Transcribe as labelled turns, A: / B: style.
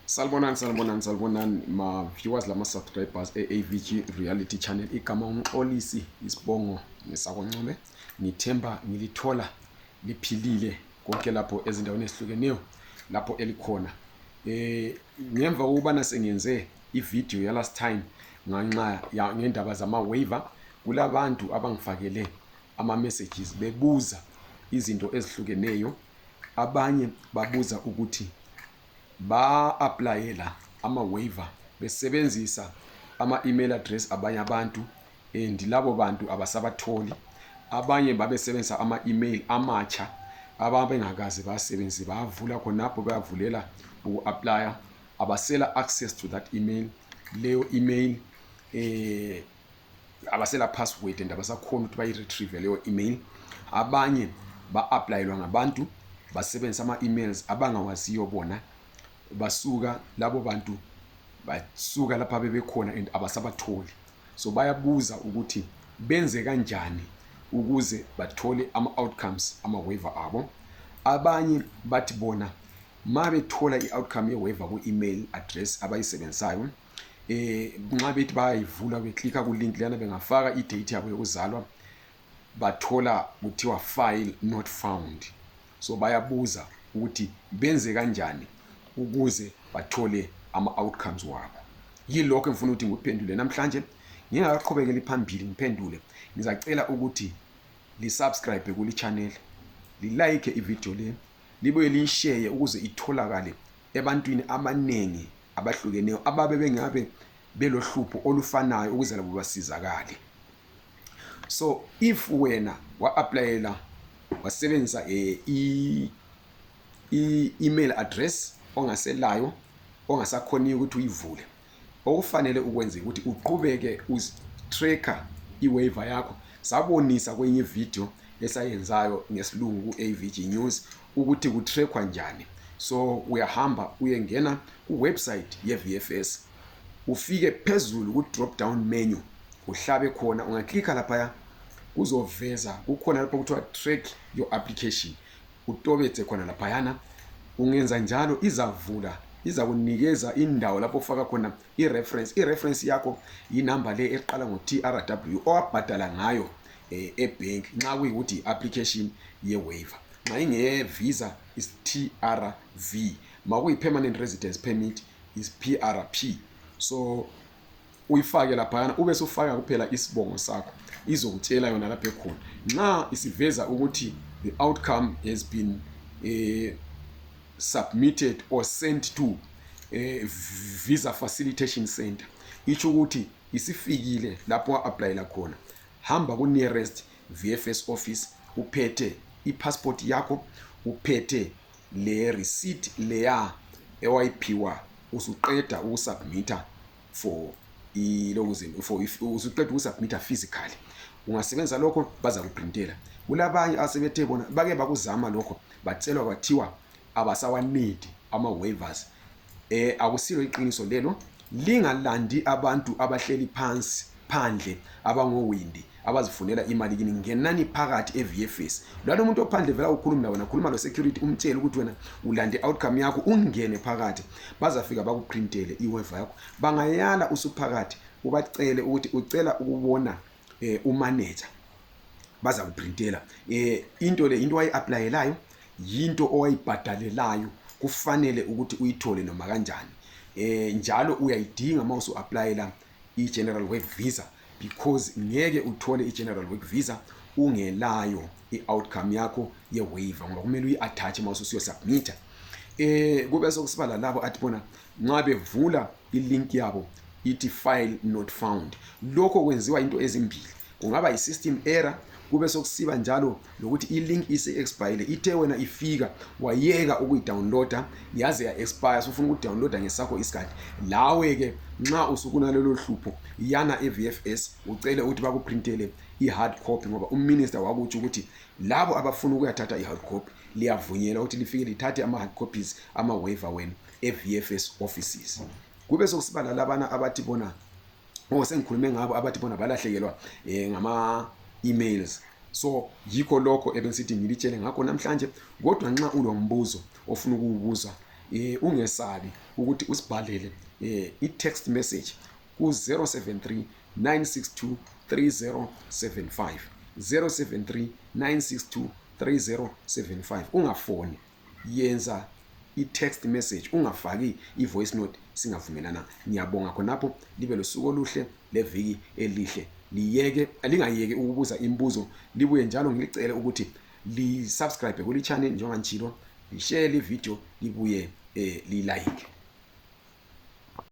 A: Salibonani ma viewers lama subscribers AVG Reality Channel. Igama uMxolisi Isibongo ngisakwaNcube. Ngithemba ngilithola liphilile konke lapho ezindaweni ezihlukeneyo lapho elikhona. Ngemva kokubana sengenze ivideo ya last time nganxa ya ngendaba zama waiver, kulabantu abangifakele ama messages bebuza izinto ezihlukeneyo. Abanye babuza ukuthi ba-applyela ama-waiver besebenzisa ama-email address abanye abantu and labo bantu abasabatholi. Abanye babesebenzisa ama-email amatsha ababengakaze basebenzise, bavula khonapho bayavulela uku-applya, abasela access to that email. Leyo email abasela password and abasakhona ukuthi bayi-retrieve leyo email. Abanye ba-applyelwa ngabantu basebenzisa ama-emails abangawaziyo bona, basuka labo bantu basuka lapha bebekhona and abasabatholi. So bayabuza ukuthi benze kanjani ukuze bathole ama-outcomes ama-waiver abo. Abanye bathi bona mabethola i-outcome ye-waiver ku-email address abayisebenzisayo, nxa bethi bayayivula beklika ku-link lana bengafaka i-date yabo yokuzalwa, bathola kuthiwa file not found. So bayabuza ukuthi benze kanjani ukuze bathole ama-outcomes wabo. Yilokho ngifuna ukuthi ngikuphendule namhlanje. Ngingaqhubekela phambili ngiphendule, ngizacela ukuthi li-subscribe kuli channel, li-like ivideo le, libuye liyishare ukuze itholakale ebantwini abanengi abahlukeneyo ababe bengabe belohlupho olufanayo ukuze labo basizakale. So if wena wa-applyela wasebenzisa i-email address ongaselayo ongasakhoni ukuthi uyivule, okufanele ukwenze ukuthi uqhubeke utracker i-waiver yakho. Sabonisa kwenye video esayenzayo ngesilungu ku-AVG News ukuthi kutrackwa njani. So uyahamba uyengena ku-website ye-VFS, ufike phezulu ku-drop down menu, uhlabe khona, ungaklika lapha kuzoveza kukhona lapho kuthiwa track your application, utobetse khona laphayana. Ungenza njalo izavula, izakunikeza indawo lapho ufaka khona i-reference. I-reference yakho yinamba le eqala ngo-TRW owabhadala ngayo ebank nxa kuyikuthi i-application ye-waiver. Nxa inge-visa is TRV, ma kuyi-permanent residence permit is PRP. So uyifake laphayana ube sufaka kuphela isibongo sakho, izokutshela yona lapha ekhona. Nxa isiveza ukuthi the outcome has been submitted or sent to visa facilitation center, itsho ukuthi isifikile lapho wa-applyela khona. Hamba ku nearest VFS office uphethe i-passport yakho, uphethe le receipt leya ewayiphiwa, usuqeda ukusubmita for usuqeda ukusubmita physically. Ungasebenza lokho baza kuprintela. Kulabanye asebethe bona bake bakuzama lokho batshelwa kwathiwa abasawanidi ama-waivers. Akusilo iqiniso lelo. Lingalandi abantu abahleli phansi phandle abangowindi abazifunela imali kini. Ngenani phakathi e-VFS. Lalo muntu ophandle vela ukhuluma nawe, nakhuluma lo security umtshele ukuthi wena ulande outcome yakho, ungene phakathi. Bazafika bakuprintele i-waiver yakho. Bangayala usuphakathi ubacele ukuthi ucela ukubona umanager, baza kuprintela. Into le into wayi-applyelayo yinto owayibhadalelayo, kufanele ukuthi uyithole noma kanjani. Njalo uyayidinga uma usu-applyela i-general work visa, because ngeke uthole i-general work visa ungelayo i-outcome yakho ye-waiver, ngoba kumele uyi-attach uma ususiyosubmita. Kube sokusiba labo athi bona nxa bevula i-link yabo ithi file not found. Lokho kwenziwa into ezimbili, kungaba yi-system error, kube sokusiba njalo lokuthi i-link ise-expire. Ithe wena ifika wayeka ukuyi-downloada yaze ya-expire, sufuna ukuyi-downloada ngesakho isikhathi. Lawe ke nxa usukunalelo hlupho yana e-VFS ucele ukuthi bakuprintele i-hard copy, ngoba uminister wakutsho ukuthi labo abafuna ukuyathatha i-hard copy liyavunyelwa ukuthi lifike lithathe ama-hard copies ama-waiver wenu e-VFS offices. Kube sokusiba lalabana abathi bona sengikhulume ngabo abathi bona balahlekelwa ngama-emails. So yikho lokho ebengisithi ngilitshele ngakho namhlanje. Kodwa nxa ulombuzo ofuna ukuwubuza ungesabi ukuthi usibhalele i-text message ku 073 962 3075 073 962 3075. Ungafoni, yenza i-text message, ungafaki i-voice note singavumelana. Ngiyabonga khonapho, libe losuku oluhle leviki elihle. Lingayeki ukubuza imibuzo, libuye njalo ngilicele ukuthi li-subscribe kuli channel njengoba ngitshilo, li-share li video, libuye li-like.